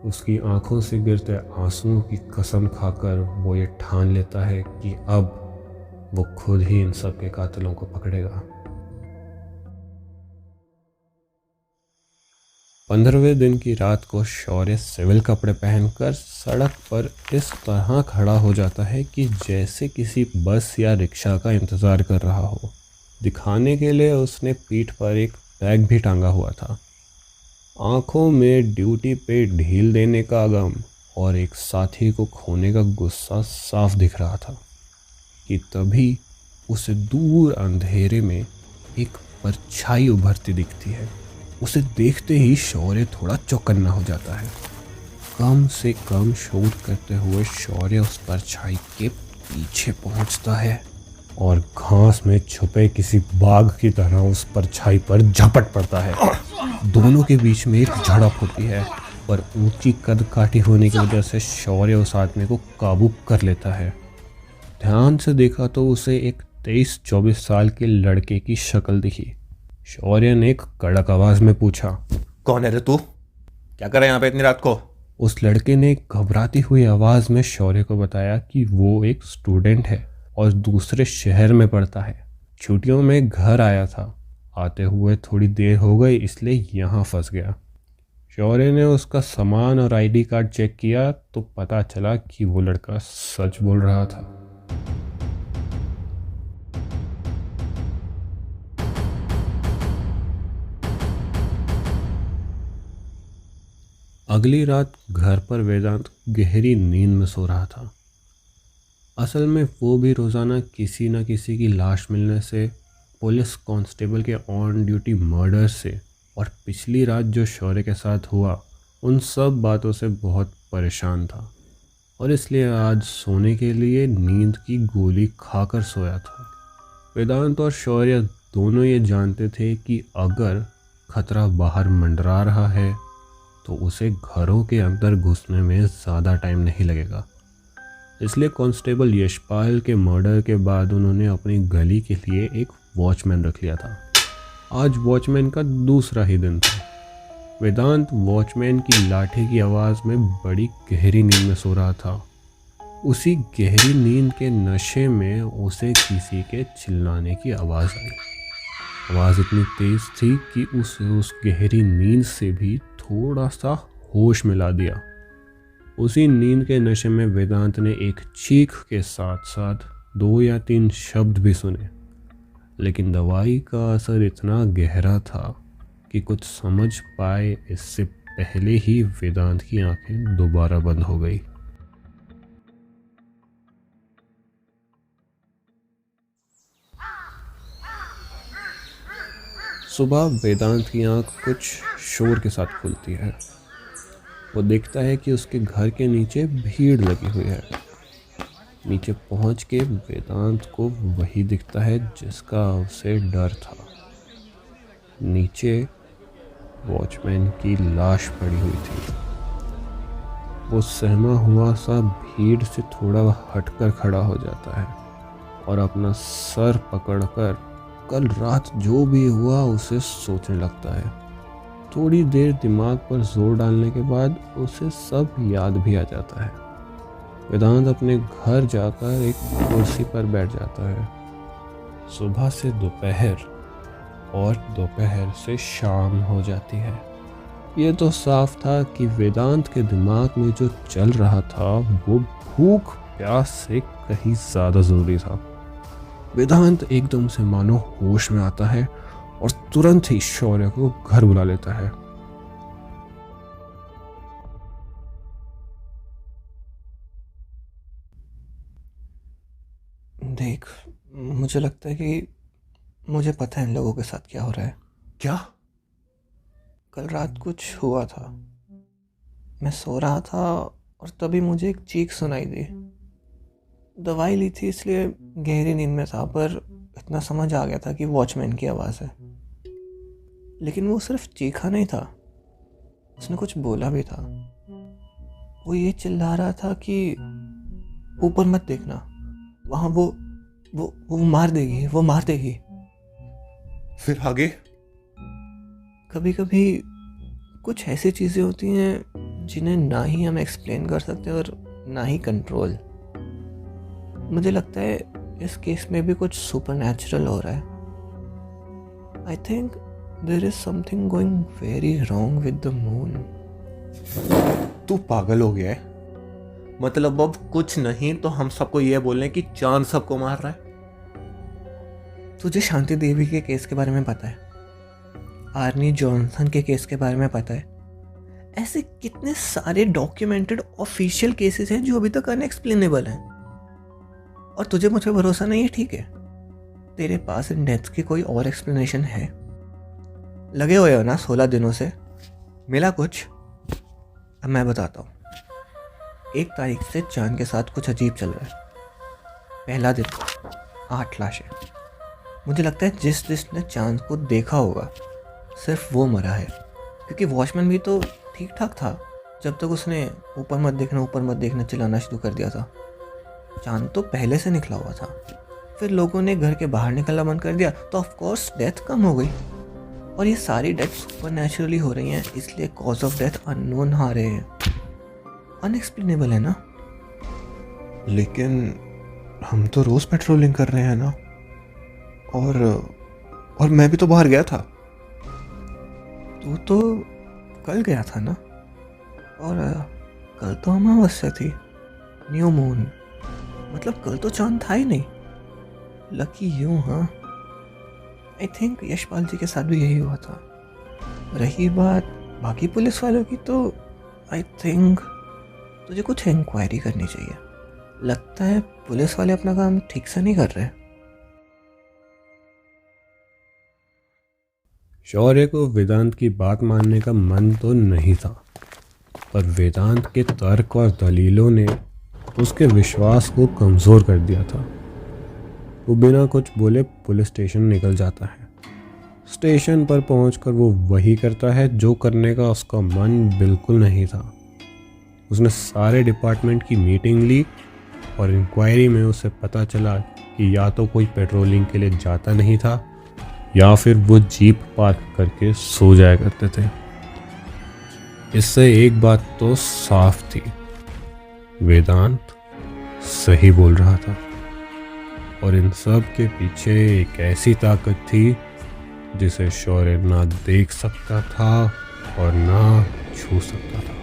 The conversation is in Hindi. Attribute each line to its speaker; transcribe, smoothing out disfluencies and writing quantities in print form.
Speaker 1: उसकी आंखों से गिरते आंसुओं की कसम खाकर वो ये ठान लेता है कि अब वो खुद ही इन सब के कातिलों को पकड़ेगा। 15वें दिन की रात को शौर्य सिविल कपड़े पहनकर सड़क पर इस तरह खड़ा हो जाता है कि जैसे किसी बस या रिक्शा का इंतज़ार कर रहा हो। दिखाने के लिए उसने पीठ पर एक बैग भी टांगा हुआ था। आंखों में ड्यूटी पे ढील देने का गम और एक साथी को खोने का गुस्सा साफ दिख रहा था कि तभी उसे दूर अंधेरे में एक परछाई उभरती दिखती है। उसे देखते ही शौर्य थोड़ा चौकन्ना हो जाता है। कम से कम शोर करते हुए शौर्य उस परछाई के पीछे पहुंचता है और घास में छुपे किसी बाघ की तरह उस परछाई पर झपट पड़ता है। दोनों के बीच में एक झड़प होती है, पर ऊंची कद काठी होने की वजह से शौर्य उस आदमी को काबू कर लेता है। ध्यान से देखा तो उसे एक 23-24 साल के लड़के की शक्ल दिखी। शौर्य ने एक कड़क आवाज में पूछा,
Speaker 2: कौन है रे तू? क्या कर रहा है यहाँ पे इतनी रात को?
Speaker 1: उस लड़के ने घबराती हुई आवाज में शौर्य को बताया कि वो एक स्टूडेंट है और दूसरे शहर में पढ़ता है। छुट्टियों में घर आया था, आते हुए थोड़ी देर हो गई इसलिए यहाँ फंस गया। शौर्य ने उसका सामान और आईडी कार्ड चेक किया तो पता चला कि वो लड़का सच बोल रहा था। अगली रात घर पर वेदांत गहरी नींद में सो रहा था। असल में वो भी रोज़ाना किसी न किसी की लाश मिलने से, पुलिस कांस्टेबल के ऑन ड्यूटी मर्डर से और पिछली रात जो शौर्य के साथ हुआ उन सब बातों से बहुत परेशान था और इसलिए आज सोने के लिए नींद की गोली खाकर सोया था। वेदांत और शौर्य दोनों ये जानते थे कि अगर खतरा बाहर मंडरा रहा है तो उसे घरों के अंदर घुसने में ज़्यादा टाइम नहीं लगेगा। इसलिए कांस्टेबल यशपाल के मर्डर के बाद उन्होंने अपनी गली के लिए एक वॉचमैन रख लिया था। आज वॉचमैन का दूसरा ही दिन था। वेदांत वॉचमैन की लाठी की आवाज़ में बड़ी गहरी नींद में सो रहा था। उसी गहरी नींद के नशे में उसे किसी के चिल्लाने की आवाज़ आई। आवाज़ इतनी तेज़ थी कि उसे उस गहरी नींद से भी थोड़ा सा होश मिला दिया। उसी नींद के नशे में वेदांत ने एक चीख के साथ साथ 2 या 3 शब्द भी सुने, लेकिन दवाई का असर इतना गहरा था कि कुछ समझ पाए इससे पहले ही वेदांत की आंखें दोबारा बंद हो गई। सुबह वेदांत की आंख कुछ शोर के साथ खुलती है। वो देखता है कि उसके घर के नीचे भीड़ लगी हुई है। नीचे पहुंच के वेदांत को वही दिखता है जिसका उसे डर था। नीचे वॉचमैन की लाश पड़ी हुई थी। वो सहमा हुआ सा भीड़ से थोड़ा हटकर खड़ा हो जाता है और अपना सर पकड़कर कल रात जो भी हुआ उसे सोचने लगता है। थोड़ी देर दिमाग पर जोर डालने के बाद उसे सब याद भी आ जाता है। वेदांत अपने घर जाकर एक कुर्सी पर बैठ जाता है। सुबह से दोपहर और दोपहर से शाम हो जाती है। ये तो साफ था कि वेदांत के दिमाग में जो चल रहा था वो भूख प्यास से कहीं ज़्यादा ज़रूरी था। वेदांत एकदम से मानो होश में आता है और तुरंत ही शौर्य को घर बुला लेता है।
Speaker 3: देख, मुझे लगता है कि मुझे पता है इन लोगों के साथ क्या हो रहा है।
Speaker 2: क्या?
Speaker 3: कल रात कुछ हुआ था। मैं सो रहा था और तभी मुझे एक चीख सुनाई दी। दवाई ली थी इसलिए गहरी नींद में था, पर इतना समझ आ गया था कि वॉचमैन की आवाज़ है। लेकिन वो सिर्फ चीखा नहीं था, उसने कुछ बोला भी था। वो ये चिल्ला रहा था कि ऊपर मत देखना, वहाँ वो मार देगी, वो मार देगी।
Speaker 2: फिर आगे?
Speaker 3: कभी कभी कुछ ऐसी चीज़ें होती हैं जिन्हें ना ही हम एक्सप्लेन कर सकते और ना ही कंट्रोल। मुझे लगता है इस केस में भी कुछ सुपरनैचुरल हो रहा है। I think there is something going very wrong with the moon.
Speaker 2: तू पागल हो गया है? मतलब अब कुछ नहीं तो हम सबको ये बोल रहे हैं कि चांद सबको मार रहा है।
Speaker 3: तुझे शांति देवी के केस के बारे में पता है, आर्नी जॉनसन के केस के बारे में पता है। ऐसे कितने सारे डॉक्यूमेंटेड ऑफिशियल केसेस हैं जो अभी तक अनएक्सप्लेनेबल हैं, और तुझे मुझ पर भरोसा नहीं है। ठीक है, तेरे पास इन डेथ्स की कोई और एक्सप्लेनेशन है? लगे हुए हो ना 16 दिनों से, मिला कुछ? अब मैं बताता हूँ। 1 तारीख से चांद के साथ कुछ अजीब चल रहा है। पहला दिन 8 लाशें। मुझे लगता है जिसने चांद को देखा होगा सिर्फ वो मरा है, क्योंकि वॉचमैन भी तो ठीक ठाक था जब तक उसने ऊपर मत देखना चिल्लाना शुरू कर दिया था। चांद तो पहले से निकला हुआ था। फिर लोगों ने घर के बाहर निकलना बंद कर दिया तो ऑफ कोर्स डेथ कम हो गई। और ये सारी डेथ सुपर नेचुरली हो रही हैं, इसलिए कॉज ऑफ डेथ अननोन आ रहे हैं। अनएक्सप्लेनेबल है ना?
Speaker 2: लेकिन हम तो रोज पेट्रोलिंग कर रहे हैं ना, और मैं भी तो बाहर गया था।
Speaker 3: तू तो कल गया था ना, और कल तो अमावस्या थी, न्यू मून। मतलब कल तो चांद था ही नहीं। Lucky you. हाँ, आई थिंक यशपाल जी के साथ भी यही हुआ था। रही बात बाकी पुलिस वालों की, तो आई थिंक तुझे कुछ इंक्वायरी करनी चाहिए। लगता है पुलिस वाले अपना काम ठीक से नहीं कर रहे।
Speaker 1: शौर्य को वेदांत की बात मानने का मन तो नहीं था, पर वेदांत के तर्क और दलीलों ने उसके विश्वास को कमज़ोर कर दिया था। वो बिना कुछ बोले पुलिस स्टेशन निकल जाता है। स्टेशन पर पहुंचकर वो वही करता है जो करने का उसका मन बिल्कुल नहीं था। उसने सारे डिपार्टमेंट की मीटिंग ली और इंक्वायरी में उसे पता चला कि या तो कोई पेट्रोलिंग के लिए जाता नहीं था या फिर वो जीप पार्क करके सो जाया करते थे। इससे एक बात तो साफ थी, वेदांत सही बोल रहा था, और इन सब के पीछे एक ऐसी ताकत थी जिसे शौर्य ना देख सकता था और ना छू सकता था।